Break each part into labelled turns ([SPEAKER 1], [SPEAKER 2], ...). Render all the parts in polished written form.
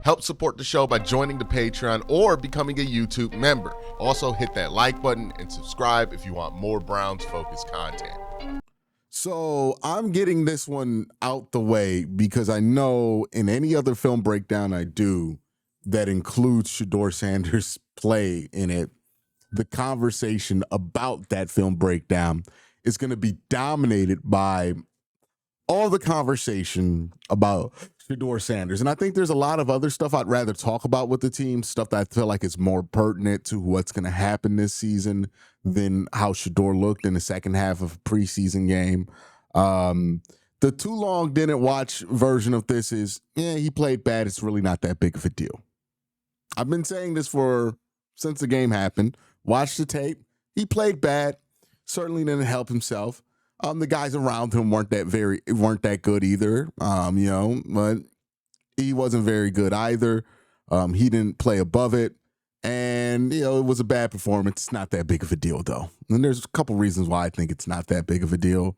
[SPEAKER 1] Help support the show by joining the Patreon or becoming a YouTube member. Also, hit that like button and subscribe if you want more Browns-focused content.
[SPEAKER 2] So I'm getting this one out the way because I know in any other film breakdown I do that includes SHEDEUR Sanders' play in it, the conversation about that film breakdown is going to be dominated by all the conversation about SHEDEUR Sanders. And I think there's a lot of other stuff I'd rather talk about with the team, stuff that I feel like is more pertinent to what's going to happen this season than how SHEDEUR looked in the second half of a preseason game. The too long didn't watch version of this is, he played bad. It's really not that big of a deal. I've been saying this since the game happened. Watch the tape. He played bad. Certainly didn't help himself. The guys around him weren't that good either. But he wasn't very good either. He didn't play above it. And, it was a bad performance. It's not that big of a deal, though. And there's a couple reasons why I think it's not that big of a deal.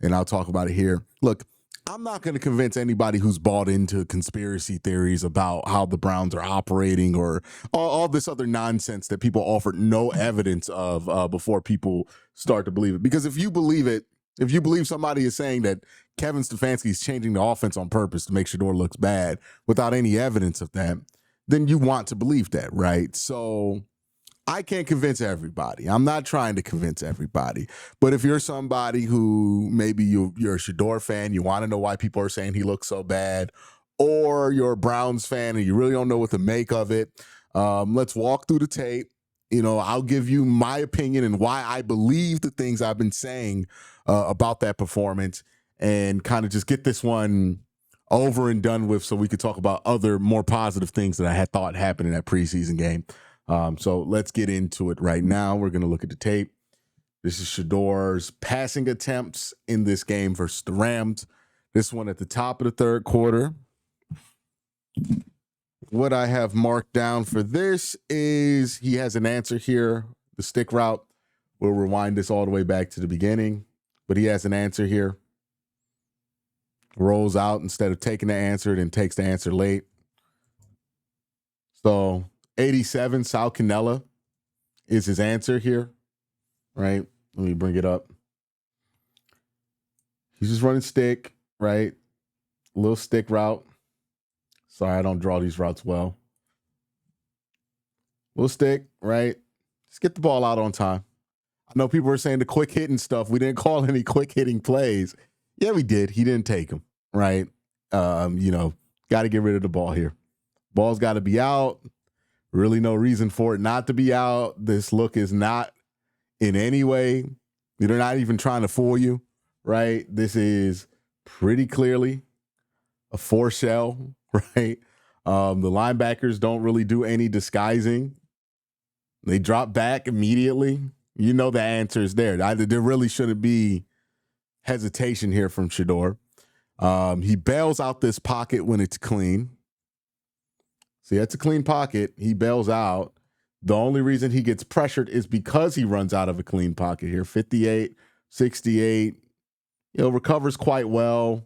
[SPEAKER 2] And I'll talk about it here. Look, I'm not going to convince anybody who's bought into conspiracy theories about how the Browns are operating or all this other nonsense that people offered no evidence of before people start to believe it. Because if you believe somebody is saying that Kevin Stefanski is changing the offense on purpose to make SHEDEUR looks bad without any evidence of that, then you want to believe that, right? So I can't convince everybody. I'm not trying to convince everybody. But if you're somebody who maybe you're a SHEDEUR fan, you want to know why people are saying he looks so bad, or you're a Browns fan and you really don't know what to make of it, let's walk through the tape. I'll give you my opinion and why I believe the things I've been saying about that performance and kind of just get this one over and done with so we could talk about other more positive things that I had thought happened in that preseason game. So let's get into it right now. We're going to look at the tape. This is SHEDEUR's passing attempts in this game versus the Rams. This one at the top of the third quarter. What I have marked down for this is he has an answer here. The stick route. We'll rewind this all the way back to the beginning. But he has an answer here. Rolls out instead of taking the answer, then takes the answer late. So 87, Sal Cannella is his answer here, right? Let me bring it up. He's just running stick, right? Little stick route. Sorry, I don't draw these routes well. Little stick, right? Just get the ball out on time. I know people were saying the quick hitting stuff. We didn't call any quick hitting plays. Yeah, we did. He didn't take them, right? Got to get rid of the ball here. Ball's got to be out. Really no reason for it not to be out. This look is not in any way. They're not even trying to fool you, right? This is pretty clearly a 4 shell, right? The linebackers don't really do any disguising. They drop back immediately. The answer is there. There really shouldn't be hesitation here from SHEDEUR. He bails out this pocket when it's clean. See, that's a clean pocket. He bails out. The only reason he gets pressured is because he runs out of a clean pocket here. 58, 68. Recovers quite well.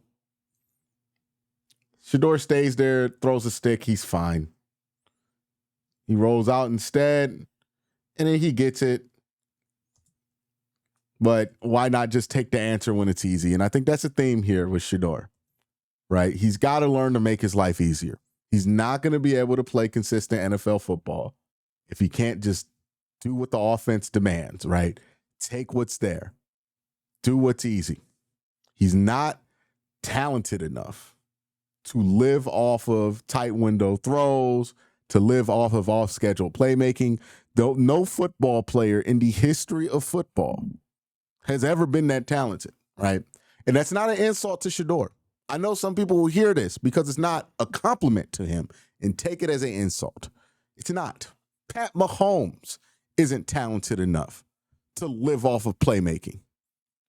[SPEAKER 2] SHEDEUR stays there, throws a stick. He's fine. He rolls out instead, and then he gets it. But why not just take the answer when it's easy? And I think that's a theme here with SHEDEUR, right? He's got to learn to make his life easier. He's not going to be able to play consistent NFL football if he can't just do what the offense demands, right? Take what's there. Do what's easy. He's not talented enough to live off of tight window throws, to live off of off-schedule playmaking. Though no football player in the history of football has ever been that talented, right? And that's not an insult to SHEDEUR. I know some people will hear this because it's not a compliment to him and take it as an insult. It's not. Pat Mahomes isn't talented enough to live off of playmaking.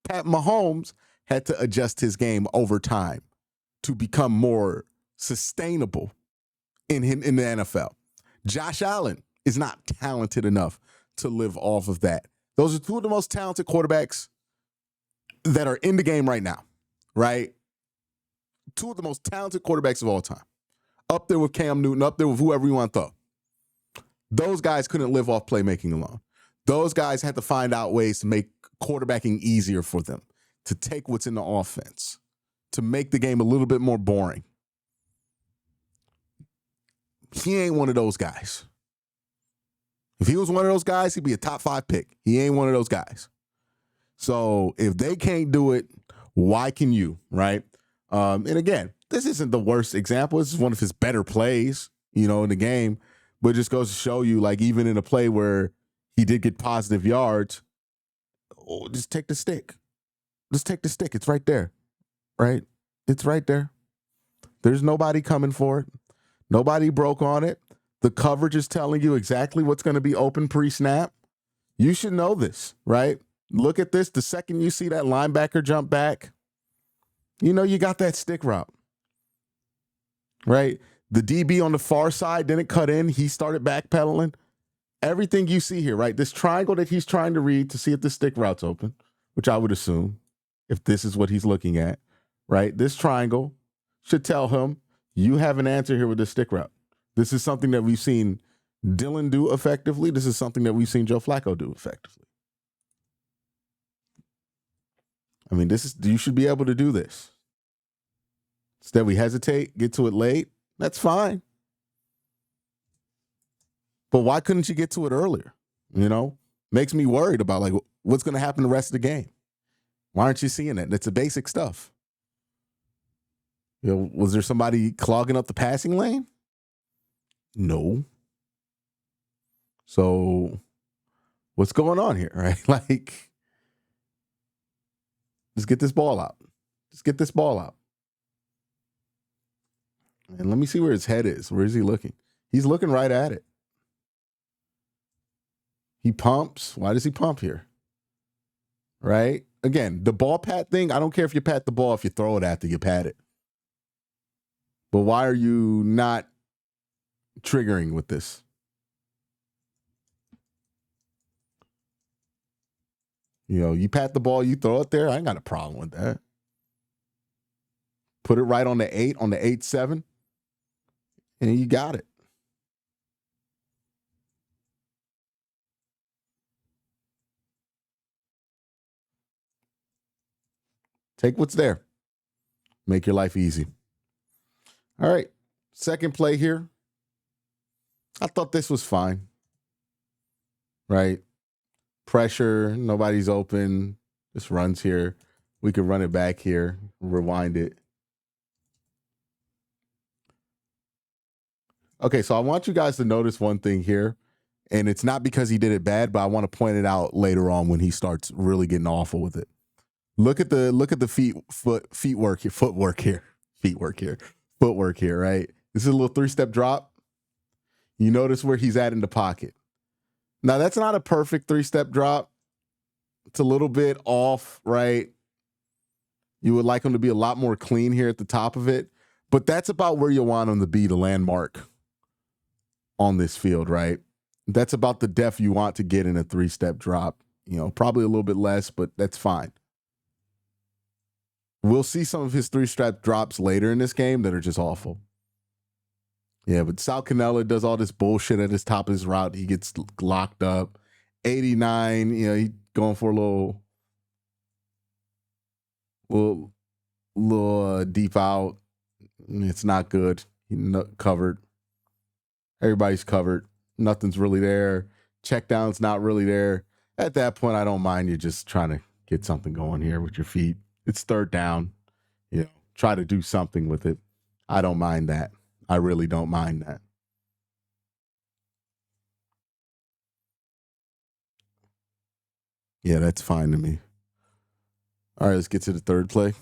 [SPEAKER 2] Pat Mahomes had to adjust his game over time to become more sustainable in the NFL. Josh Allen is not talented enough to live off of that. Those are two of the most talented quarterbacks that are in the game right now, right? Two of the most talented quarterbacks of all time. up there with Cam Newton, up there with whoever you want to throw. Those guys couldn't live off playmaking alone. Those guys had to find out ways to make quarterbacking easier for them, to take what's in the offense, to make the game a little bit more boring. He ain't one of those guys. If he was one of those guys, he'd be a top 5 pick. He ain't one of those guys. So if they can't do it, why can you, right? And again, this isn't the worst example. This is one of his better plays, in the game. But it just goes to show you, like, even in a play where he did get positive yards, just take the stick. Just take the stick. It's right there, right? It's right there. There's nobody coming for it. Nobody broke on it. The coverage is telling you exactly what's going to be open pre-snap. You should know this, right? Look at this. The second you see that linebacker jump back, you got that stick route, right? The DB on the far side didn't cut in. He started backpedaling. Everything you see here, right? This triangle that he's trying to read to see if the stick route's open, which I would assume if this is what he's looking at, right? This triangle should tell him you have an answer here with this stick route. This is something that we've seen Dylan do effectively. This is something that we've seen Joe Flacco do effectively. I mean, you should be able to do this. Instead, we hesitate, get to it late. That's fine. But why couldn't you get to it earlier? Makes me worried about, like, what's going to happen the rest of the game. Why aren't you seeing it? It's the basic stuff. Was there somebody clogging up the passing lane? No. So what's going on here, right? Like, just get this ball out. Just get this ball out. And let me see where his head is. Where is he looking? He's looking right at it. He pumps. Why does he pump here? Right? Again, the ball pat thing, I don't care if you pat the ball, if you throw it after you pat it. But why are you not triggering with this? You pat the ball, you throw it there. I ain't got a problem with that. Put it right on the 8, on the 8-7, and you got it. Take what's there. Make your life easy. All right. Second play here. I thought this was fine. Right? Pressure. Nobody's open. Just runs here. We could run it back here. Rewind it. Okay, so I want you guys to notice one thing here. And it's not because he did it bad, but I want to point it out later on when he starts really getting awful with it. Look at the footwork here, right? This is a little 3-step drop. You notice where he's at in the pocket. Now, that's not a perfect 3-step drop. It's a little bit off, right? You would like him to be a lot more clean here at the top of it, but that's about where you want him to be, the landmark on this field, right? That's about the depth you want to get in a 3-step drop. Probably a little bit less, but that's fine. We'll see some of his 3-step drops later in this game that are just awful. Yeah, but Sal Cannella does all this bullshit at his top of his route. He gets locked up. 89, he going for a little deep out. It's not good. Covered. Everybody's covered. Nothing's really there. Check down's not really there. At that point, I don't mind you just trying to get something going here with your feet. It's third down. Try to do something with it. I don't mind that. I really don't mind that. Yeah, that's fine to me. All right, let's get to the third play.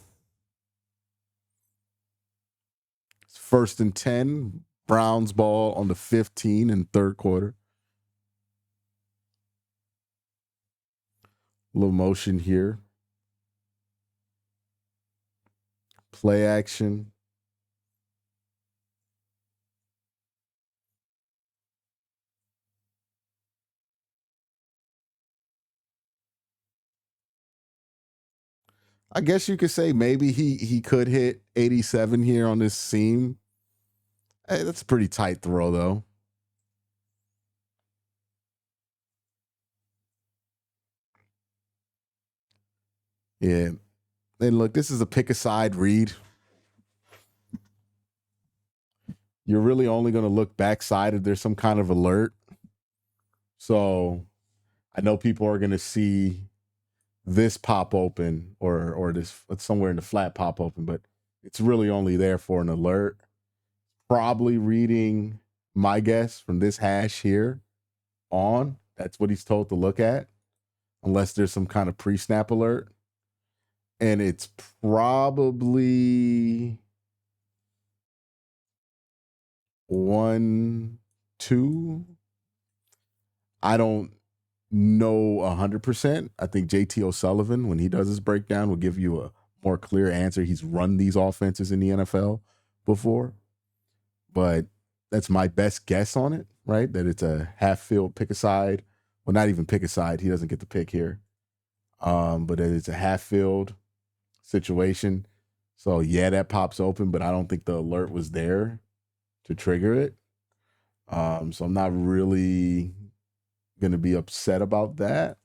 [SPEAKER 2] It's 1st and 10. Browns ball on the 15 in third quarter. A little motion here. Play action. I guess you could say maybe he could hit 87 here on this seam. Hey, that's a pretty tight throw, though. Yeah. And look, this is a pick a side read. You're really only going to look backside if there's some kind of alert. So I know people are going to see this pop open or this somewhere in the flat pop open, but it's really only there for an alert. Probably reading, my guess, from this hash here on. That's what he's told to look at, unless there's some kind of pre-snap alert. And it's probably 1, 2. I don't know 100%. I think JT O'Sullivan, when he does his breakdown, will give you a more clear answer. He's run these offenses in the NFL before, but that's my best guess on it, right? That it's a half field pick aside. Well, not even pick aside. He doesn't get the pick here. But it's a half field situation. So yeah, that pops open, but I don't think the alert was there to trigger it. So I'm not really going to be upset about that.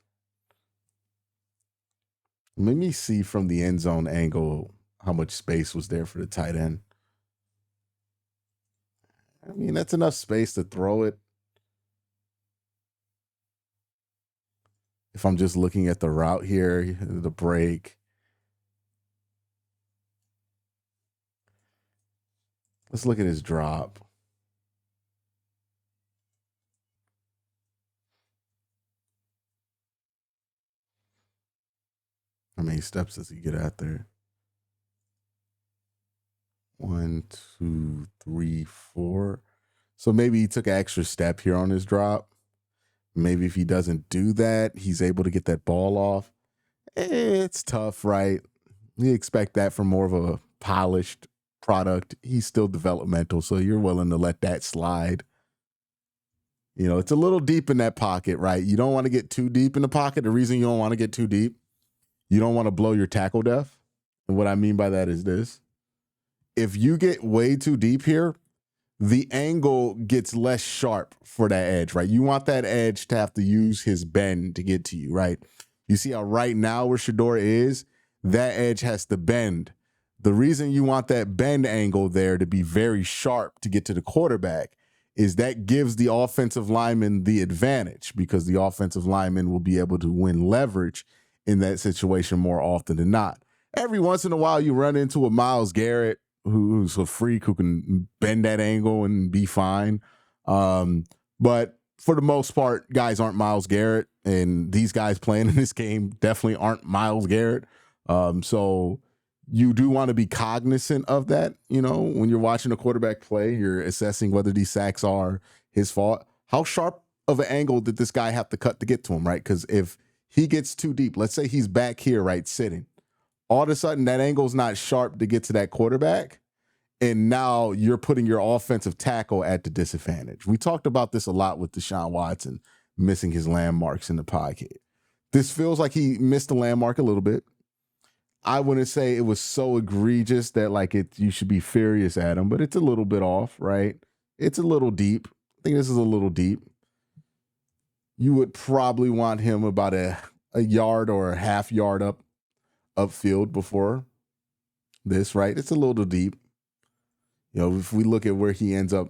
[SPEAKER 2] Let me see from the end zone angle how much space was there for the tight end. I mean, that's enough space to throw it. If I'm just looking at the route here, the break. Let's look at his drop. How many steps does he get out there? 1, 2, 3, 4. So maybe he took an extra step here on his drop. Maybe if he doesn't do that, he's able to get that ball off. It's tough, right? You expect that from more of a polished product. He's still developmental, so you're willing to let that slide. You know, it's a little deep in that pocket, right? You don't want to get too deep in the pocket. The reason you don't want to get too deep, you don't want to blow your tackle depth. And what I mean by that is this. If you get way too deep here, the angle gets less sharp for that edge, right? You want that edge to have to use his bend to get to you, right? You see how right now where SHEDEUR is, that edge has to bend. The reason you want that bend angle there to be very sharp to get to the quarterback is that gives the offensive lineman the advantage, because the offensive lineman will be able to win leverage in that situation more often than not. Every once in a while, you run into a Myles Garrett who's a freak who can bend that angle and be fine. But for the most part, guys aren't Myles Garrett, and these guys playing in this game definitely aren't Myles Garrett. So you do want to be cognizant of that. You know, when you're watching a quarterback play, you're assessing whether these sacks are his fault. How sharp of an angle did this guy have to cut to get to him, right? Because if he gets too deep, let's say he's back here, right, sitting, all of a sudden that angle's not sharp to get to that quarterback, and now you're putting your offensive tackle at the disadvantage. We talked about this a lot with Deshaun Watson missing his landmarks in the pocket. This feels like he missed the landmark a little bit. I wouldn't say it was so egregious that you should be furious at him, but it's a little bit off, right? It's a little deep. I think this is a little deep. You would probably want him about a yard or a half yard upfield before this, right? It's a little deep. You know, if we look at where he ends up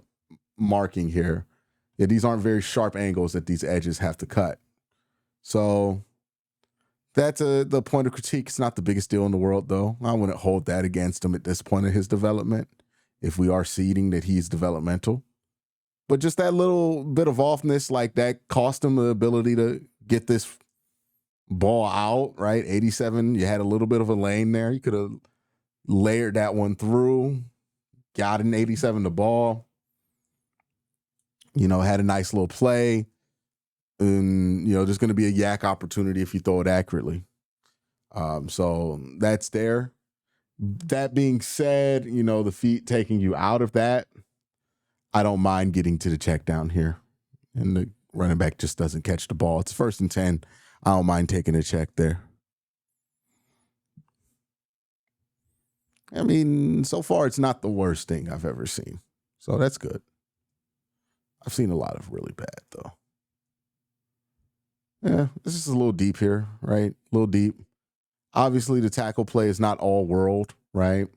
[SPEAKER 2] marking here, yeah, these aren't very sharp angles that these edges have to cut. So that's the point of critique. It's not the biggest deal in the world, though. I wouldn't hold that against him at this point in his development, if we are seeding that he's developmental. But just that little bit of offness like that cost him the ability to get this ball out, right? 87, you had a little bit of a lane there. You could have layered that one through, got an 87 the ball, you know, had a nice little play. And, you know, there's going to be a yak opportunity if you throw it accurately. So that's there. That being said, you know, the feet taking you out of that, I don't mind getting to the check down here. And the running back just doesn't catch the ball. It's 1st and 10. I don't mind taking a check there. I mean, so far, it's not the worst thing I've ever seen. So that's good. I've seen a lot of really bad, though. Yeah, this is a little deep here, right? A little deep. Obviously, the tackle play is not all world, right?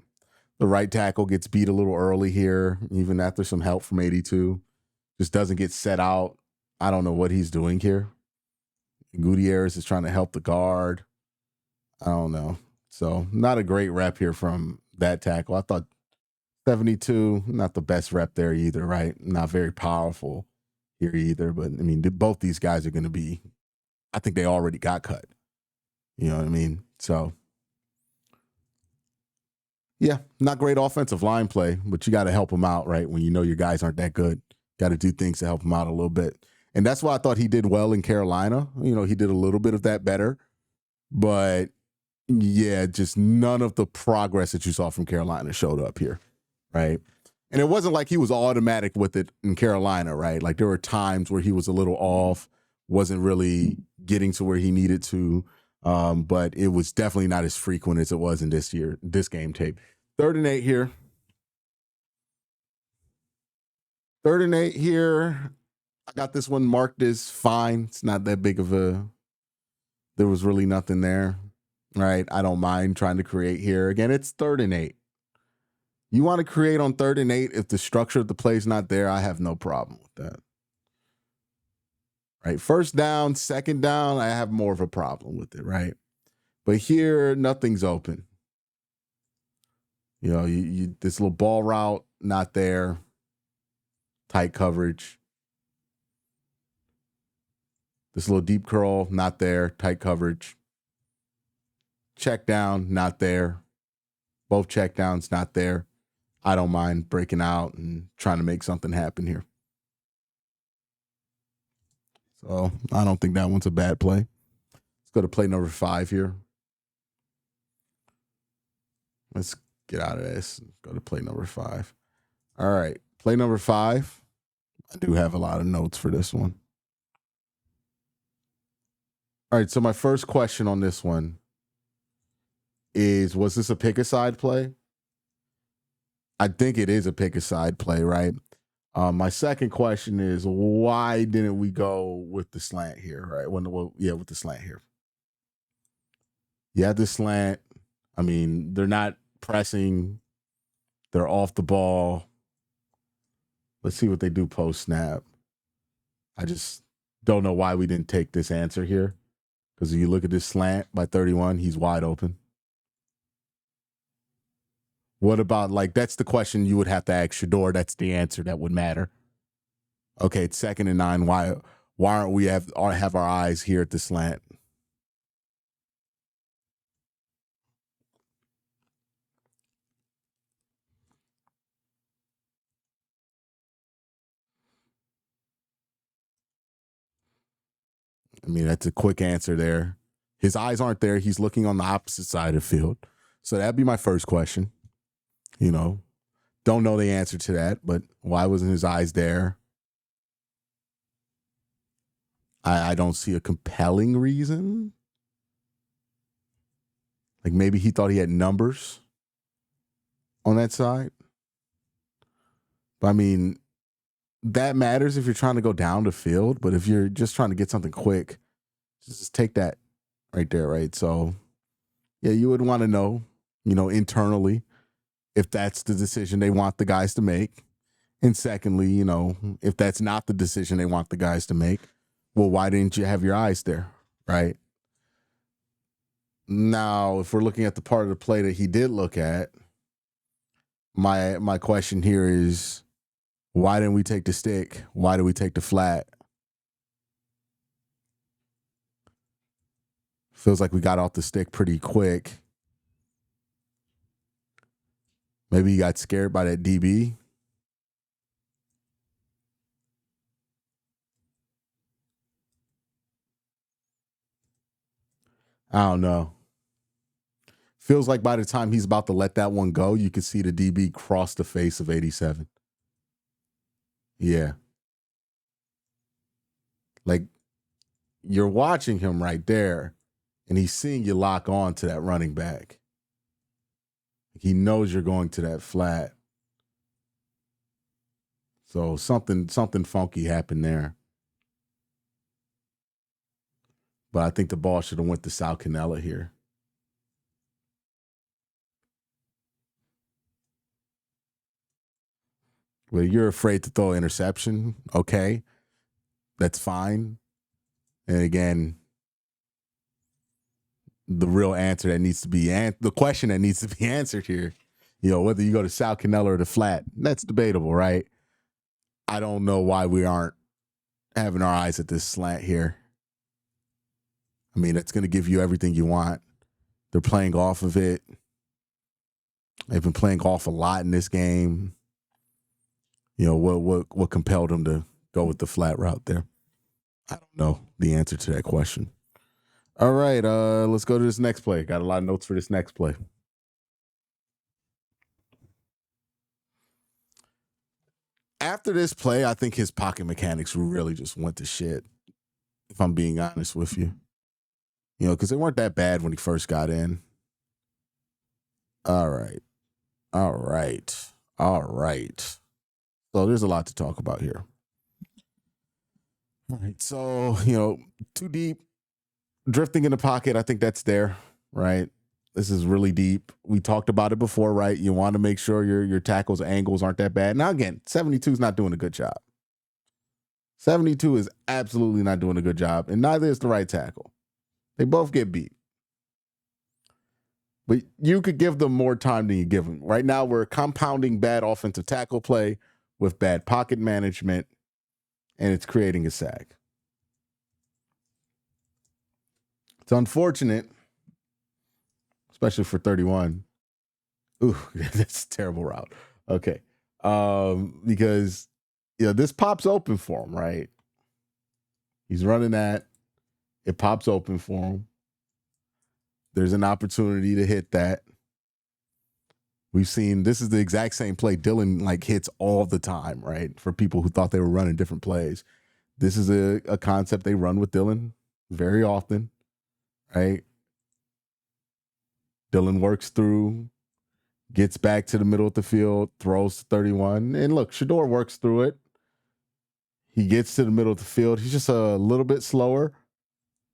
[SPEAKER 2] The right tackle gets beat a little early here, even after some help from 82. Just doesn't get set out. I don't know what he's doing here. Gutierrez is trying to help the guard. I don't know. So not a great rep here from that tackle. I thought 72, not the best rep there either, right? Not very powerful here either. But, I mean, both these guys are going to be, I think they already got cut. You know what I mean? So, yeah, not great offensive line play, but you got to help them out, right? When you know your guys aren't that good, got to do things to help them out a little bit. And that's why I thought he did well in Carolina. You know, he did a little bit of that better. But, yeah, just none of the progress that you saw from Carolina showed up here, right? And it wasn't like he was automatic with it in Carolina, right? Like there were times where he was a little off, wasn't really getting to where he needed to. But it was definitely not as frequent as it was in this game tape. 3rd and 8 here. 3rd and 8 here. I got this one marked as fine. It's not that big of there was really nothing there, right? I don't mind trying to create here. Again, it's 3rd and 8. You want to create on 3rd and 8 if the structure of the play is not there, I have no problem with that. Right? 1st down, 2nd down, I have more of a problem with it, right? But here, nothing's open. You know, you this little ball route, not there. Tight coverage. This little deep curl, not there. Tight coverage. Check down, not there. Both check downs, not there. I don't mind breaking out and trying to make something happen here. So I don't think that one's a bad play. Let's go to play number 5 here. Let's get out of this. Go to play number 5. All right. Play number 5. I do have a lot of notes for this one. All right. So my first question on this one is, was this a pick-a-side play? I think it is a pick-a-side play, right? My second question is, why didn't we go with the slant here, right? With the slant here. You have the slant. I mean, they're not pressing. They're off the ball. Let's see what they do post-snap. I just don't know why we didn't take this answer here. Because if you look at this slant by 31, he's wide open. What about, that's the question you would have to ask SHEDEUR. That's the answer that would matter. Okay, it's 2nd and 9. Why aren't we have our eyes here at the slant? I mean, that's a quick answer there. His eyes aren't there. He's looking on the opposite side of the field. So that'd be my first question. You know, don't know the answer to that, but why wasn't his eyes there? I don't see a compelling reason. Like maybe he thought he had numbers on that side. But I mean, that matters if you're trying to go down the field. But if you're just trying to get something quick, just take that right there, right? So, yeah, you would want to know, internally if that's the decision they want the guys to make. And secondly, if that's not the decision they want the guys to make, well, why didn't you have your eyes there, right? Now, if we're looking at the part of the play that he did look at, my question here is, why didn't we take the stick? Why did we take the flat? Feels like we got off the stick pretty quick. Maybe he got scared by that DB. I don't know. Feels like by the time he's about to let that one go, you can see the DB cross the face of 87. Yeah. Like, you're watching him right there, and he's seeing you lock on to that running back. He knows you're going to that flat. So something funky happened there. But I think the ball should have went to Sal Cannella here. Well, you're afraid to throw an interception. Okay, that's fine. And again, the real answer that needs to be the question that needs to be answered here, whether you go to Sal Cannella or the flat, that's debatable, right? I don't know why we aren't having our eyes at this slant here. I mean, it's going to give you everything you want. They're playing off of it. They've been playing off a lot in this game. What compelled them to go with the flat route there? I don't know the answer to that question. All right, let's go to this next play. Got a lot of notes for this next play. After this play, I think his pocket mechanics really just went to shit, if I'm being honest with you. Because they weren't that bad when he first got in. All right. So there's a lot to talk about here. All right. So, too deep, drifting in the pocket. I think that's there, right? This is really deep. We talked about it before, right? You want to make sure your tackles angles aren't that bad. Now, again, 72 is not doing a good job. 72 is absolutely not doing a good job, and neither is the right tackle. They both get beat. But you could give them more time than you give them. Right now, we're compounding bad offensive tackle play with bad pocket management, and it's creating a sack. It's unfortunate, especially for 31. Ooh, that's a terrible route. Okay. Because, this pops open for him, right? He's running that. It pops open for him. There's an opportunity to hit that. We've seen this is the exact same play Dylan hits all the time, right? For people who thought they were running different plays. This is a concept they run with Dylan very often, right? Dylan works through, gets back to the middle of the field, throws to 31. And look, SHEDEUR works through it. He gets to the middle of the field. He's just a little bit slower,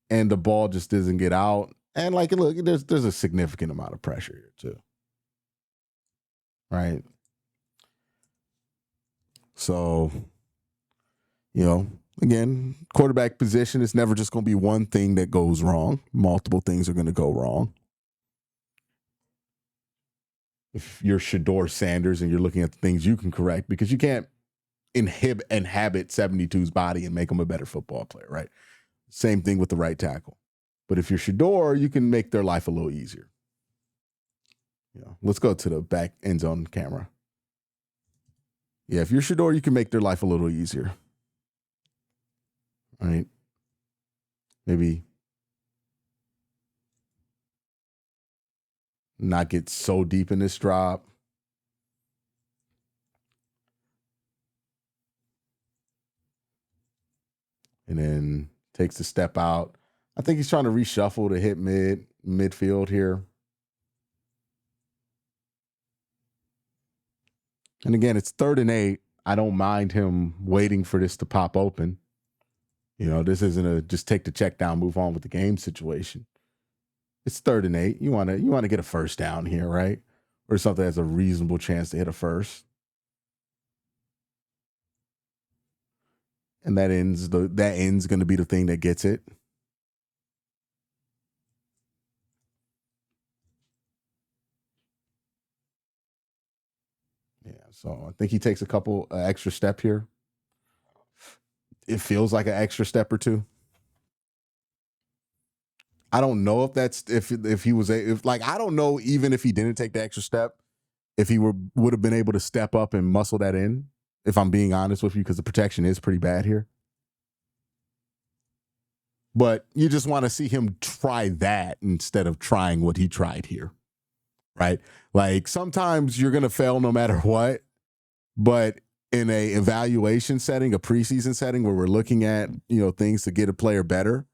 [SPEAKER 2] and the ball just doesn't get out. And look, there's a significant amount of pressure here too, right? So, again, quarterback position is never just going to be one thing that goes wrong. Multiple things are going to go wrong. If you're SHEDEUR Sanders and you're looking at the things you can correct, because you can't inhabit 72's body and make him a better football player, right? Same thing with the right tackle. But if you're SHEDEUR, you can make their life a little easier. Let's go to the back end zone camera. Yeah, if you're SHEDEUR, you can make their life a little easier. All right. Maybe not get so deep in this drop. And then takes a step out. I think he's trying to reshuffle to hit midfield here. And again, it's 3rd and 8. I don't mind him waiting for this to pop open. This isn't a just take the check down, move on with the game situation. It's 3rd and 8. You want to get a first down here, right? Or something that has a reasonable chance to hit a first. And that end's going to be the thing that gets it. Yeah, so I think he takes a couple extra step here. It feels like an extra step or two. I don't know if that's if he was I don't know, even if he didn't take the extra step, if he would have been able to step up and muscle that in, if I'm being honest with you, because the protection is pretty bad here. But you just want to see him try that instead of trying what he tried here, right? Sometimes you're going to fail no matter what, but in a evaluation setting, a preseason setting where we're looking at, things to get a player better,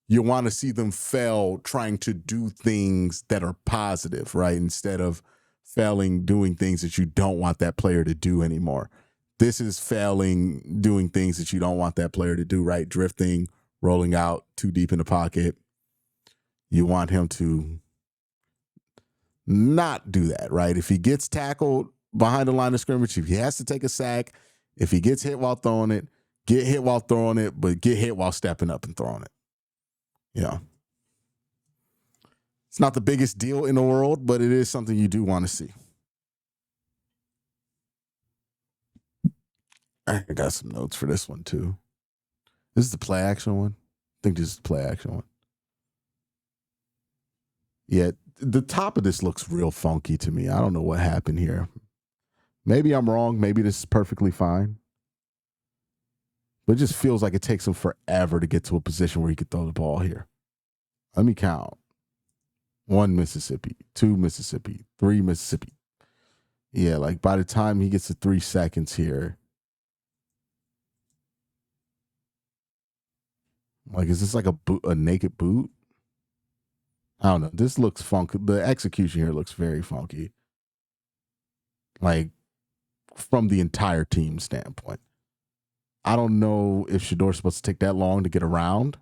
[SPEAKER 2] you want to see them fail trying to do things that are positive, right? Instead of failing doing things that you don't want that player to do anymore. This is failing, doing things that you don't want that player to do, right? Drifting, rolling out too deep in the pocket. You want him to not do that, right? If he gets tackled behind the line of scrimmage, if he has to take a sack, if he gets hit while throwing it, get hit while throwing it, but get hit while stepping up and throwing it. You know, it's not the biggest deal in the world, but it is something you do want to see. I got some notes for this one too. This is the play action one. I think this is the play action one. Yeah, the top of this looks real funky to me. I don't know what happened here. Maybe I'm wrong. Maybe this is perfectly fine. But it just feels like it takes him forever to get to a position where he could throw the ball here. Let me count. 1 Mississippi, 2 Mississippi, 3 Mississippi. Yeah, like by the time he gets to 3 seconds here, like, is this like a naked boot? I don't know. This looks funky. The execution here looks very funky. Like, from the entire team standpoint. I don't know if SHEDEUR's supposed to take that long to get around.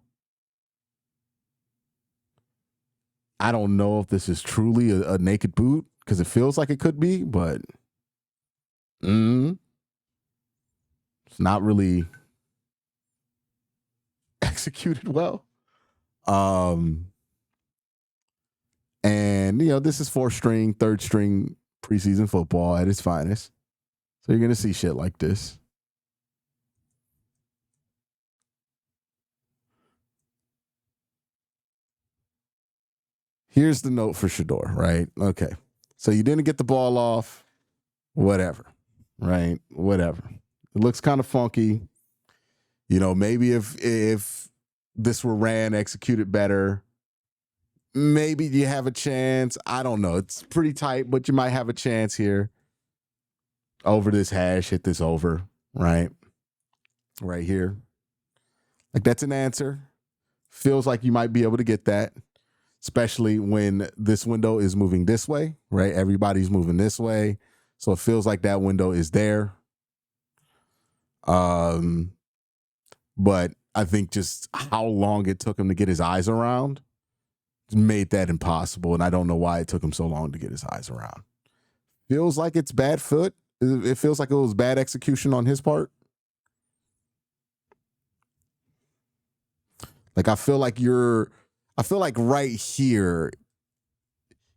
[SPEAKER 2] I don't know if this is truly a naked boot, because it feels like it could be, but it's not really executed well. And, you know, this is 4th string, 3rd string preseason football at its finest. So you're going to see shit like this. Here's the note for SHEDEUR, right? Okay. So you didn't get the ball off, whatever, right? Whatever. It looks kind of funky. You know, maybe if this were ran, executed better, maybe you have a chance. I don't know. It's pretty tight, but you might have a chance here. Over this hash, hit this over, right? Right here. Like, that's an answer. Feels like you might be able to get that, especially when this window is moving this way, right? Everybody's moving this way. So it feels like that window is there. But I think just how long it took him to get his eyes around made that impossible. And I don't know why it took him so long to get his eyes around. Feels like it's bad foot. It feels like it was bad execution on his part. Like, I feel like right here,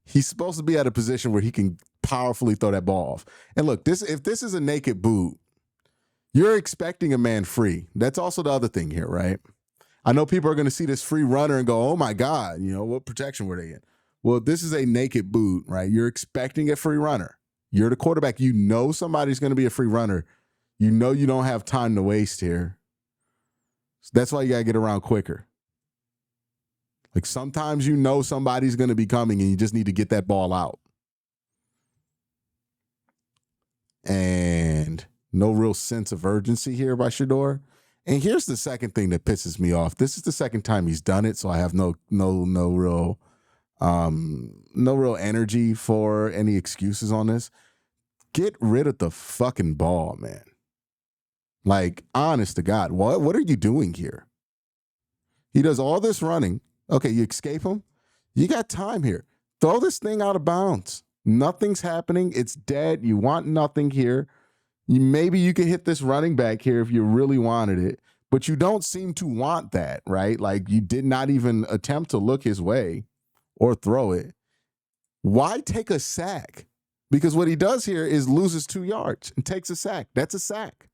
[SPEAKER 2] he's supposed to be at a position where he can powerfully throw that ball off. And look, if this is a naked boot, you're expecting a man free. That's also the other thing here, right? I know people are going to see this free runner and go, oh my God, you know, what protection were they in? Well, this is a naked boot, right? You're expecting a free runner. You're the quarterback. You know somebody's going to be a free runner. You know you don't have time to waste here. So that's why you got to get around quicker. Like, sometimes you know somebody's going to be coming and you just need to get that ball out. And no real sense of urgency here by SHEDEUR. And here's the second thing that pisses me off. This is the second time he's done it, so I have no real energy for any excuses on this. Get rid of the fucking ball, man. Like, honest to God, what are you doing here? He does all this running. Okay, you escape him. You got time here. Throw this thing out of bounds. Nothing's happening. It's dead. You want nothing here. Maybe you could hit this running back here if you really wanted it, but you don't seem to want that, right? Like, you did not even attempt to look his way or throw it. Why take a sack? Because what he does here is loses 2 yards and takes a sack. That's a sack.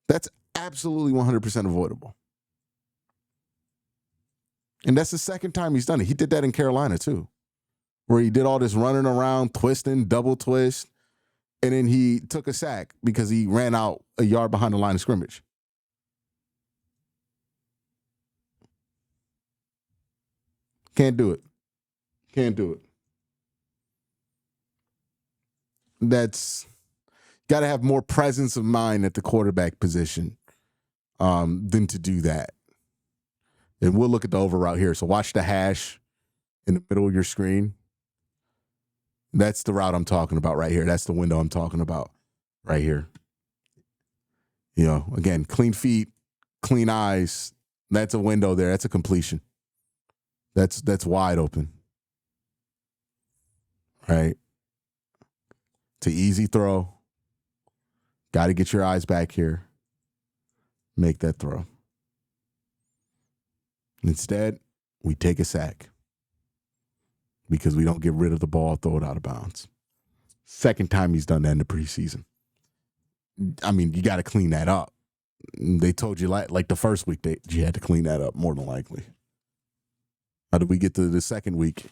[SPEAKER 2] That's absolutely 100% avoidable. And that's the second time he's done it. He did that in Carolina too, where he did all this running around, twisting, double twist, and then he took a sack because he ran out a yard behind the line of scrimmage. Can't do it. Can't do it. That's got to have more presence of mind at the quarterback position than to do that. And we'll look at the over route here. So watch the hash in the middle of your screen. That's the route I'm talking about right here. That's the window I'm talking about right here. Again, clean feet, clean eyes. That's a window there. That's a completion. That's wide open. Right? It's an easy throw. Got to get your eyes back here. Make that throw. Instead, we take a sack because we don't get rid of the ball, throw it out of bounds. Second time he's done that in the preseason. I mean, you got to clean that up. They told you like the first week that you had to clean that up more than likely. How did we get to the second week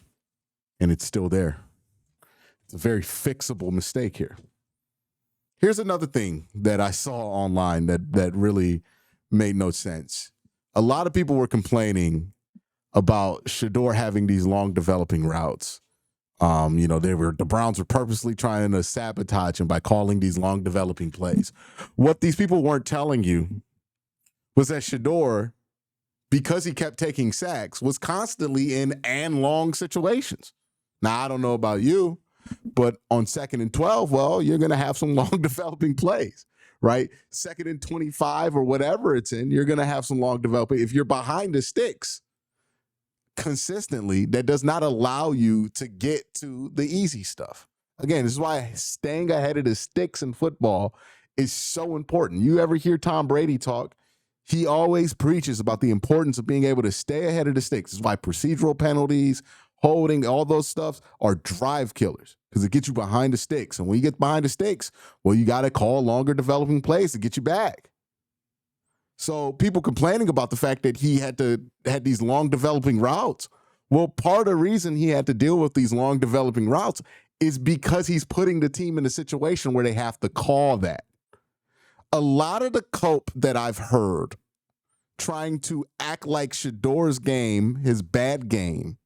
[SPEAKER 2] and it's still there? It's a very fixable mistake here. Here's another thing that I saw online that really made no sense. A lot of people were complaining about SHEDEUR having these long developing routes. The Browns were purposely trying to sabotage him by calling these long developing plays. What these people weren't telling you was that SHEDEUR, because he kept taking sacks, was constantly in and long situations. Now, I don't know about you, but on 2nd and 12, well, you're going to have some long developing plays, right? 2nd and 25 or whatever it's in, you're going to have some long developing. If you're behind the sticks consistently, that does not allow you to get to the easy stuff. Again, this is why staying ahead of the sticks in football is so important. You ever hear Tom Brady talk? He always preaches about the importance of being able to stay ahead of the sticks. This is why procedural penalties, holding, all those stuff are drive killers because it gets you behind the sticks. And when you get behind the sticks, well, you got to call longer developing plays to get you back. So people complaining about the fact that he had these long developing routes. Well, part of the reason he had to deal with these long developing routes is because he's putting the team in a situation where they have to call that. A lot of the cope that I've heard trying to act like SHEDEUR's game, his bad game,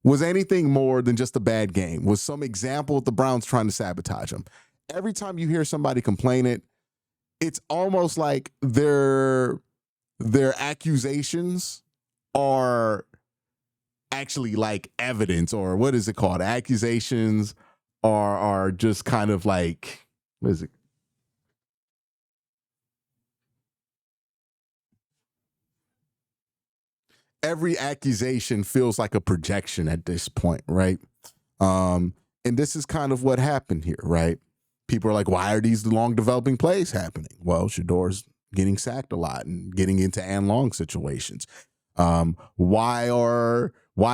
[SPEAKER 2] was anything more than just a bad game, was some example of the Browns trying to sabotage him. Every time you hear somebody complain it, it's almost like their accusations are actually like evidence, or what is it called? Accusations are just kind of like, what is it? Every accusation feels like a projection at this point, right? And this is kind of what happened here, right? People are like, why are these long developing plays happening? Well, SHEDEUR's getting sacked a lot and getting into and long situations. Why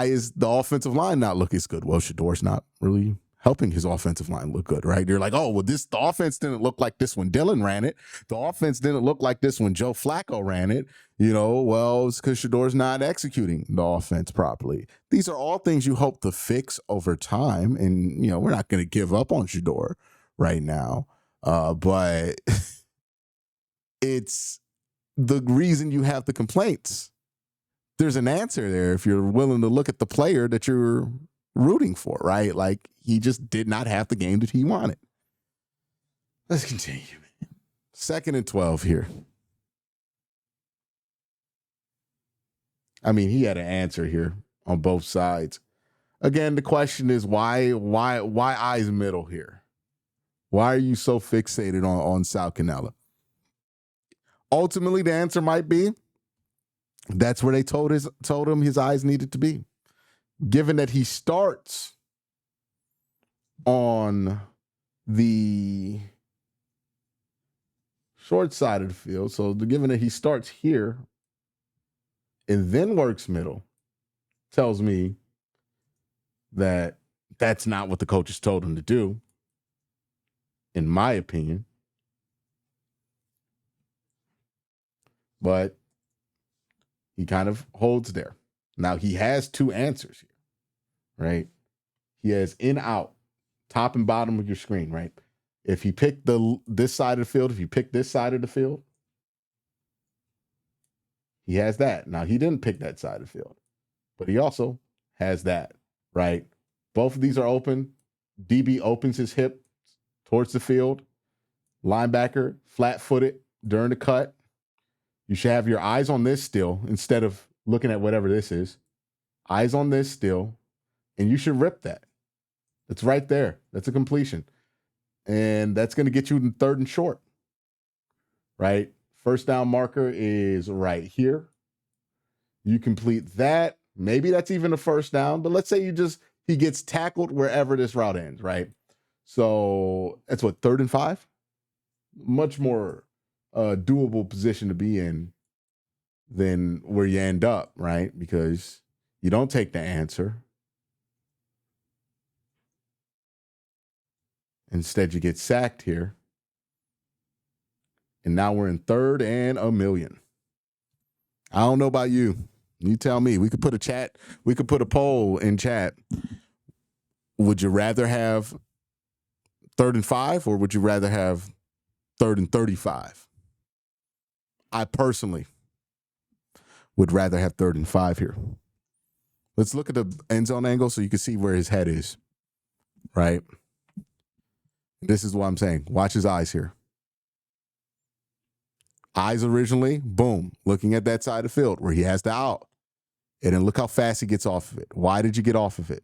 [SPEAKER 2] is the offensive line not looking as good? Well, SHEDEUR's not really helping his offensive line look good, right? You're like, oh, well, the offense didn't look like this when Dylan ran it. The offense didn't look like this when Joe Flacco ran it. Well, it's because SHEDEUR's not executing the offense properly. These are all things you hope to fix over time. And, we're not going to give up on SHEDEUR right now. But it's the reason you have the complaints. There's an answer there if you're willing to look at the player that you're rooting for, right? Like, he just did not have the game that he wanted. Let's continue. 2nd and 12 here. I mean, he had an answer here on both sides. Again, the question is why eyes middle here? Why are you so fixated on Sal Cannella? Ultimately, the answer might be that's where they told him his eyes needed to be. Given that he starts on the short side of the field, so given that he starts here and then works middle, tells me that that's not what the coaches told him to do, in my opinion. But he kind of holds there. Now, he has two answers here, right? He has in, out, top and bottom of your screen, right? If he picked this side of the field, if you pick this side of the field, he has that. Now, he didn't pick that side of the field, but he also has that, right? Both of these are open. DB opens his hip towards the field. Linebacker, flat-footed during the cut. You should have your eyes on this still instead of looking at whatever this is. Eyes on this still, and you should rip that. It's right there. That's a completion. And that's going to get you in 3rd and short, right? First down marker is right here. You complete that. Maybe that's even a first down, but let's say he gets tackled wherever this route ends, right? So that's what, 3rd and 5? Much more doable position to be in than where you end up, right? Because you don't take the answer. Instead, you get sacked here. And now we're in 3rd and 1,000,000. I don't know about you. You tell me. We could put a poll in chat. Would you rather have 3rd and 5, or would you rather have 3rd and 35? I personally would rather have 3rd and 5 here. Let's look at the end zone angle so you can see where his head is, right? This is what I'm saying. Watch his eyes here. Eyes originally, boom, looking at that side of the field where he has the out. And then look how fast he gets off of it. Why did you get off of it?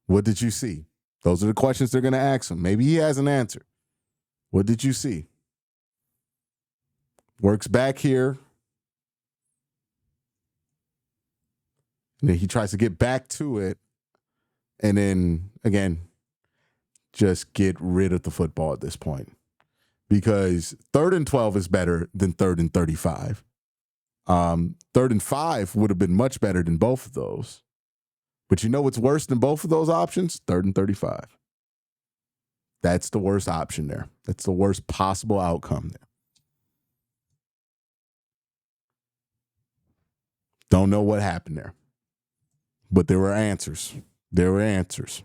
[SPEAKER 2] What did you see? Those are the questions they're going to ask him. Maybe he has an answer. What did you see? Works back here. And then he tries to get back to it. And then, again, just get rid of the football at this point. Because 3rd and 12 is better than 3rd and 35. 3rd and 5 would have been much better than both of those. But you know what's worse than both of those options? 3rd and 35. That's the worst option there. That's the worst possible outcome there. Don't know what happened there. But there were answers. There were answers.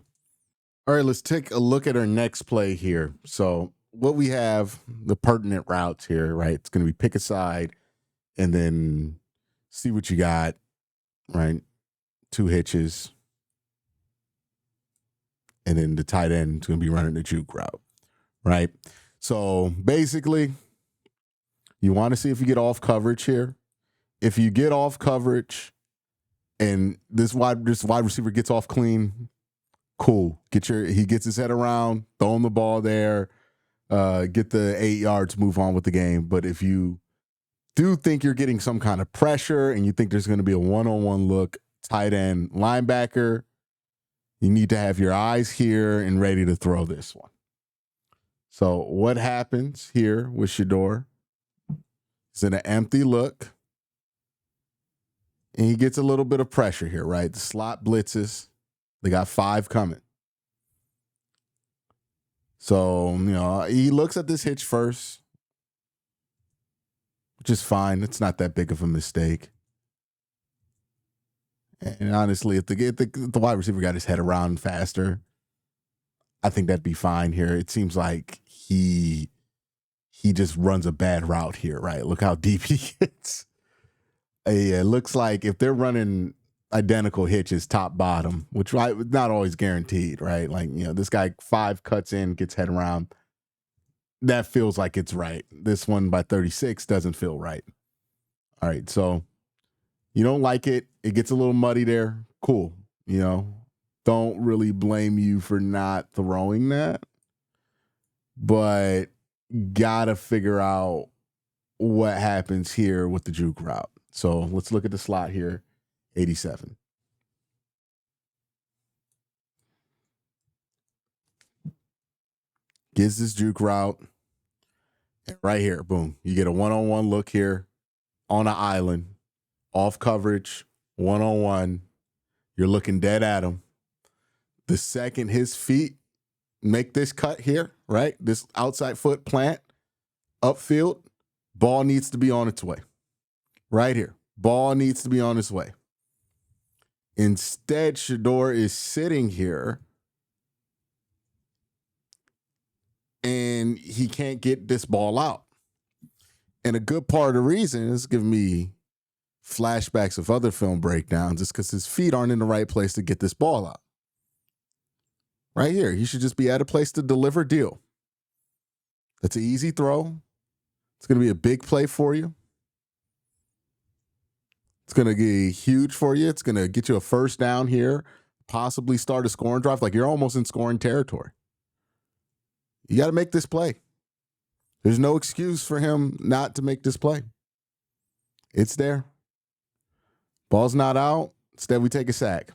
[SPEAKER 2] All right, let's take a look at our next play here. So what we have, the pertinent routes here, right? It's going to be pick a side and then see what you got, right? 2 hitches. And then the tight end is going to be running the juke route, right? So basically, you want to see if you get off coverage here. If you get off coverage and this wide receiver gets off clean, cool. He gets his head around, throw him the ball there, get the 8 yards, move on with the game. But if you do think you're getting some kind of pressure and you think there's going to be a one-on-one look, tight end, linebacker, you need to have your eyes here and ready to throw this one. So what happens here with SHEDEUR is in an empty look, and he gets a little bit of pressure here, right? The slot blitzes. They got 5 coming. So, he looks at this hitch first, which is fine. It's not that big of a mistake. And honestly, if the wide receiver got his head around faster, I think that'd be fine here. It seems like he just runs a bad route here, right? Look how deep he gets. It looks like if they're running identical hitches top bottom, which not always guaranteed, right? Like, this guy 5 cuts in, gets head around. That feels like it's right. This one by 36 doesn't feel right. All right, so you don't like it. It gets a little muddy there. Cool. Don't really blame you for not throwing that, but gotta figure out what happens here with the juke route. So let's look at the slot here, 87. Gives this juke route. And right here, boom. You get a one-on-one look here on an island, off coverage, one-on-one. You're looking dead at him. The second his feet make this cut here, right? This outside foot plant, upfield, ball needs to be on its way. Right here. Ball needs to be on its way. Instead, SHEDEUR is sitting here and he can't get this ball out. And a good part of the reason is giving me flashbacks of other film breakdowns is because his feet aren't in the right place to get this ball out. Right here. He should just be at a place to deliver deal. That's an easy throw. It's going to be a big play for you. It's going to be huge for you. It's going to get you a first down here, possibly start a scoring drive. Like, you're almost in scoring territory. You got to make this play. There's no excuse for him not to make this play. It's there. Ball's not out. Instead, we take a sack.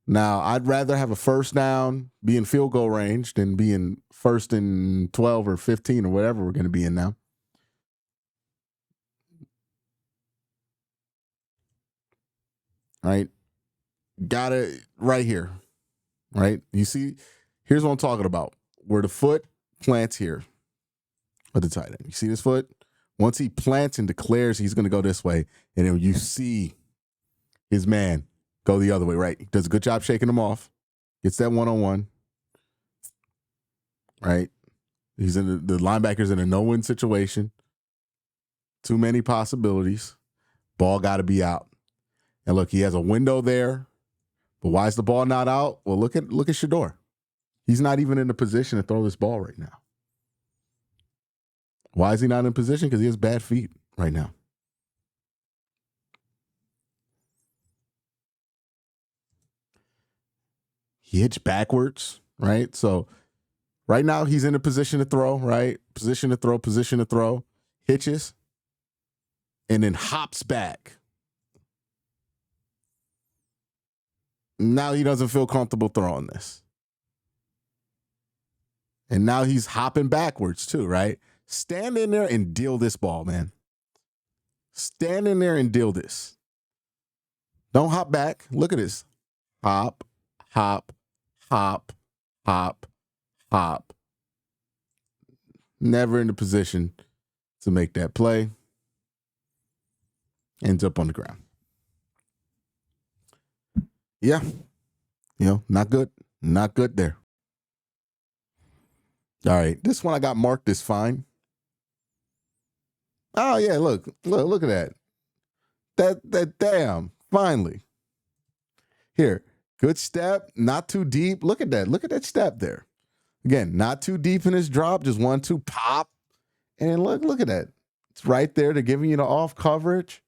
[SPEAKER 2] Now, I'd rather have a first down, be in field goal range, than be in 1st and 12 or 15 or whatever we're going to be in now. Right? Got it right here. Right? You see, here's what I'm talking about. Where the foot plants here at the tight end. You see this foot? Once he plants and declares he's going to go this way, and then you see his man go the other way, right? He does a good job shaking him off. Gets that one-on-one. Right? He's in the linebacker's in a no-win situation. Too many possibilities. Ball got to be out. And look, he has a window there. But why is the ball not out? Well, look at SHEDEUR. He's not even in a position to throw this ball right now. Why is he not in position? Because he has bad feet right now. He hits backwards, right? So right now he's in a position to throw, right? Position to throw, hitches, and then hops back. Now he doesn't feel comfortable throwing this. And now he's hopping backwards too, right? Stand in there and deal this ball, man. Stand in there and deal this. Don't hop back. Look at this. Hop, hop, hop, hop, hop. Never in the position to make that play. Ends up on the ground. Yeah. Not good. Not good there. All right. This one I got marked as fine. Oh, yeah. Look at that. That damn. Finally. Here. Good step. Not too deep. Look at that. Look at that step there. Again, not too deep in his drop. Just 1-2 pop. And look at that. It's right there. They're giving you the off coverage.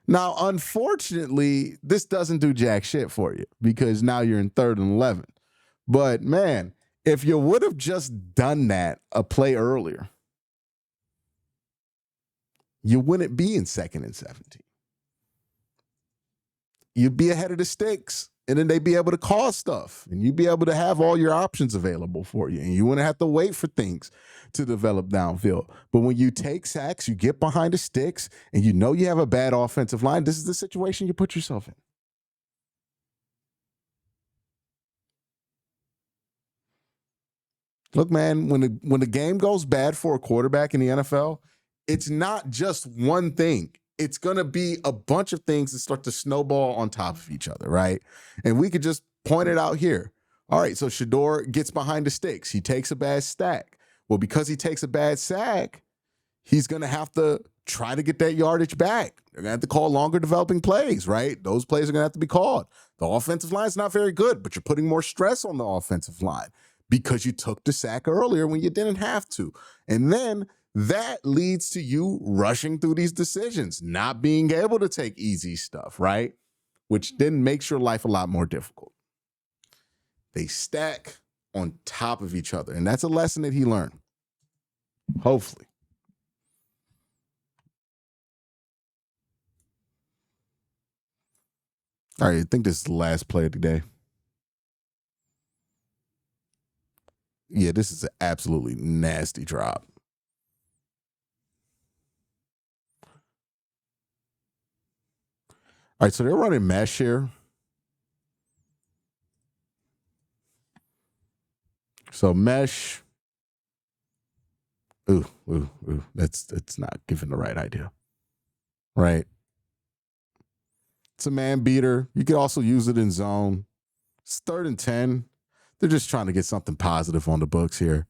[SPEAKER 2] Now, unfortunately, this doesn't do jack shit for you because now you're in 3rd and 11. But, man, if you would have just done that a play earlier, you wouldn't be in 2nd and 17. You'd be ahead of the sticks, and then they'd be able to call stuff, and you'd be able to have all your options available for you, and you wouldn't have to wait for things to develop downfield. But when you take sacks, you get behind the sticks, and you know you have a bad offensive line, this is the situation you put yourself in. Look, man, when the game goes bad for a quarterback in the NFL, it's not just one thing. It's going to be a bunch of things that start to snowball on top of each other, right? And we could just point it out here. All right, so SHEDEUR gets behind the sticks. He takes a bad sack. Well, because he takes a bad sack, he's going to have to try to get that yardage back. They're going to have to call longer developing plays, right? Those plays are going to have to be called. The offensive line is not very good, but you're putting more stress on the offensive line because you took the sack earlier when you didn't have to. And then that leads to you rushing through these decisions, not being able to take easy stuff, right? Which then makes your life a lot more difficult. They stack on top of each other, and that's a lesson that he learned. Hopefully. All right, I think this is the last play of the day. Yeah, this is an absolutely nasty drop. All right, so they're running mesh here. So mesh. Ooh. That's not giving the right idea. Right. It's a man beater. You could also use it in zone. It's 3rd and 10. They're just trying to get something positive on the books here.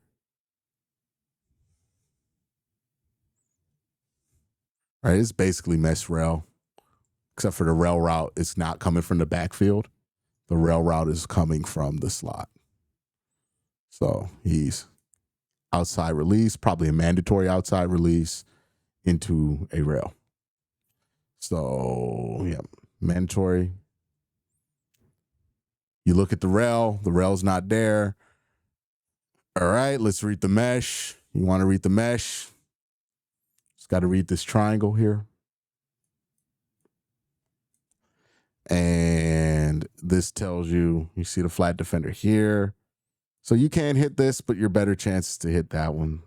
[SPEAKER 2] All right, it's basically mesh rail. Except for the rail route, it's not coming from the backfield. The rail route is coming from the slot. So he's outside release, probably a mandatory outside release into a rail. So, yeah, mandatory You look at the rail's not there. All right, let's read the mesh. You want to read the mesh? Just got to read this triangle here. And this tells you see the flat defender here. So you can hit this, but your better chances to hit that one.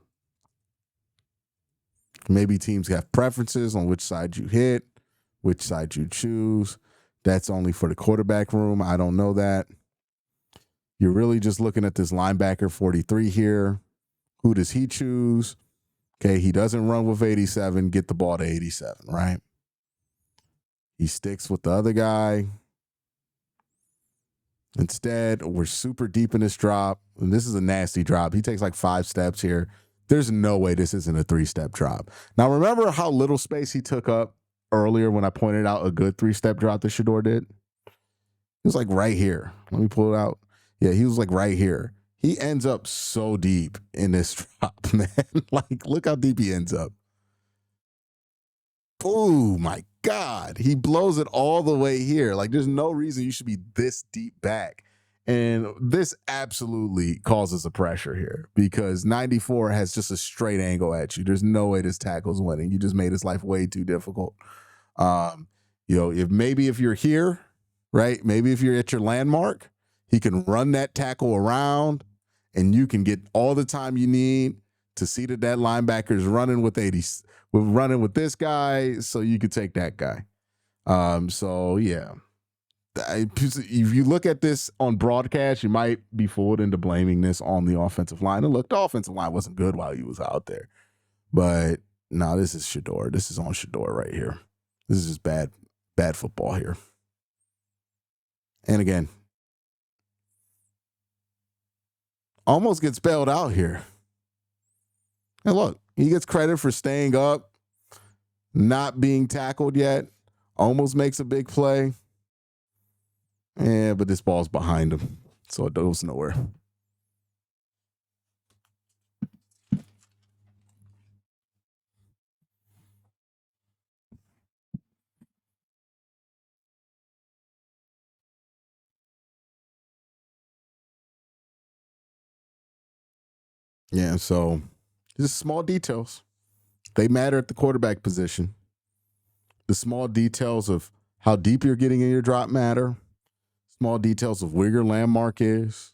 [SPEAKER 2] Maybe teams have preferences on which side you hit, which side you choose. That's only for the quarterback room. I don't know that. You're really just looking at this linebacker 43 here. Who does he choose? Okay, he doesn't run with 87. Get the ball to 87, right? He sticks with the other guy. Instead, we're super deep in this drop. And this is a nasty drop. He takes like 5 steps here. There's no way this isn't a 3-step drop. Now, remember how little space he took up earlier when I pointed out a good 3-step drop that SHEDEUR did? He was like right here. Let me pull it out. Yeah, he was like right here. He ends up so deep in this drop, man. Like, look how deep he ends up. Oh, my God. He blows it all the way here. Like, there's no reason you should be this deep back. And this absolutely causes a pressure here because 94 has just a straight angle at you. There's no way this tackle's winning. You just made his life way too difficult. If you're here, right? Maybe if you're at your landmark, he can run that tackle around and you can get all the time you need to see that linebacker's running with 80, running with this guy, so you could take that guy. If you look at this on broadcast, you might be fooled into blaming this on the offensive line. And look, the offensive line wasn't good while he was out there. But no, this is SHEDEUR. This is on SHEDEUR right here. This is just bad football here. And again, almost gets bailed out here. And look, he gets credit for staying up, not being tackled yet, almost makes a big play. Yeah, but this ball's behind him, so it goes nowhere. Yeah, so just small details. They matter at the quarterback position. The small details of how deep you're getting in your drop matter. Small details of where your landmark is.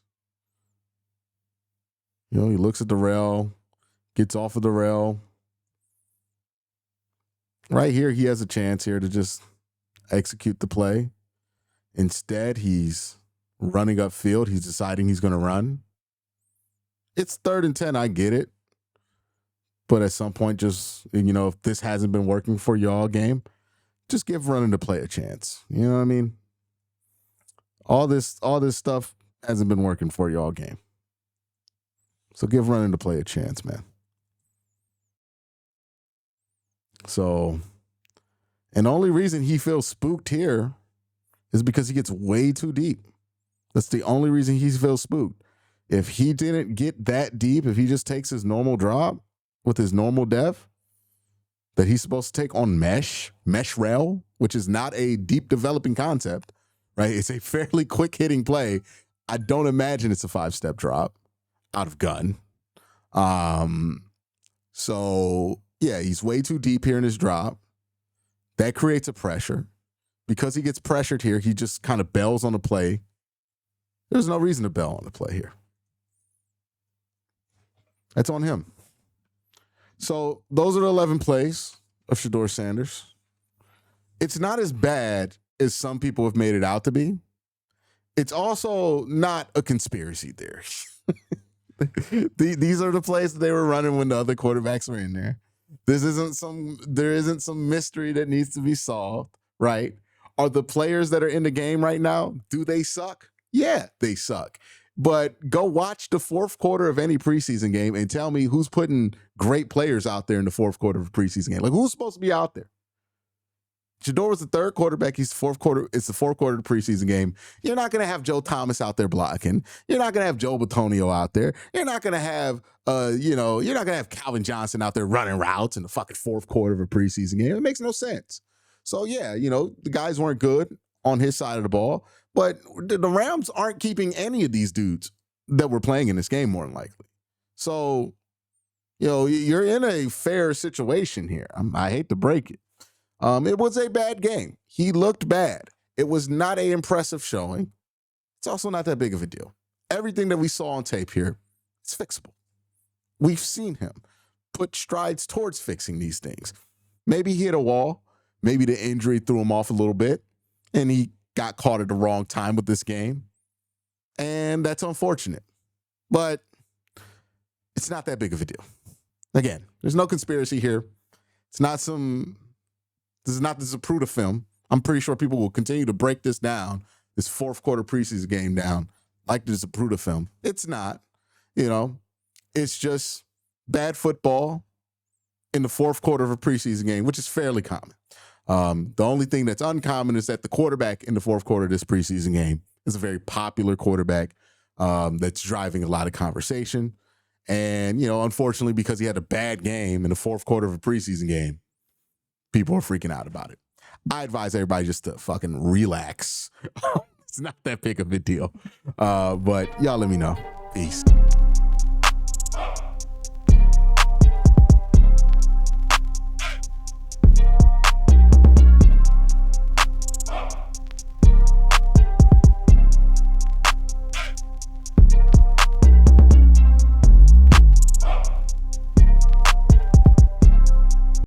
[SPEAKER 2] He looks at the rail, gets off of the rail. Right here, he has a chance here to just execute the play. Instead, he's running upfield. He's deciding he's going to run. It's 3rd and 10. I get it. But at some point, just, if this hasn't been working for you all game, just give running the play a chance. You know what I mean? All this stuff hasn't been working for you all game. So give running the play a chance, man. So, and the only reason he feels spooked here is because he gets way too deep. That's the only reason he feels spooked. If he didn't get that deep, if he just takes his normal drop with his normal depth that he's supposed to take on mesh rail, which is not a deep developing concept, right? It's a fairly quick hitting play. I don't imagine it's a 5-step drop out of gun. So yeah, he's way too deep here in his drop. That creates a pressure. Because he gets pressured here, he just kind of bails on the play. There's no reason to bail on the play here. That's on him. So those are the 11 plays of SHEDEUR Sanders. It's not as bad as some people have made it out to be. It's also not a conspiracy theory. These are the plays that they were running when the other quarterbacks were in there. There isn't some mystery that needs to be solved, right? Are the players that are in the game right now, do they suck? Yeah, they suck. But go watch the 4th quarter of any preseason game and tell me who's putting great players out there in the 4th quarter of a preseason game. Like, who's supposed to be out there? SHEDEUR was the 3rd quarterback. He's the 4th quarter. It's the 4th quarter of the preseason game. You're not going to have Joe Thomas out there blocking. You're not going to have Joe Bitonio out there. You're not going to have, you're not going to have Calvin Johnson out there running routes in the fucking 4th quarter of a preseason game. It makes no sense. So yeah, the guys weren't good on his side of the ball, But the Rams aren't keeping any of these dudes that were playing in this game, more than likely. So, you're in a fair situation here. I hate to break it. It was a bad game. He looked bad. It was not an impressive showing. It's also not that big of a deal. Everything that we saw on tape here, it's fixable. We've seen him put strides towards fixing these things. Maybe he hit a wall. Maybe the injury threw him off a little bit, and he got caught at the wrong time with this game. And that's unfortunate. But it's not that big of a deal. Again, there's no conspiracy here. This is not the Zapruder film. I'm pretty sure people will continue to break this down, this fourth quarter preseason game down, like the Zapruder film. It's not, it's just bad football in the fourth quarter of a preseason game, which is fairly common. The only thing that's uncommon is that the quarterback in the fourth quarter of this preseason game is a very popular quarterback that's driving a lot of conversation. And, unfortunately, because he had a bad game in the fourth quarter of a preseason game, people are freaking out about it. I advise everybody just to fucking relax. It's not that big of a deal. But y'all let me know. Peace.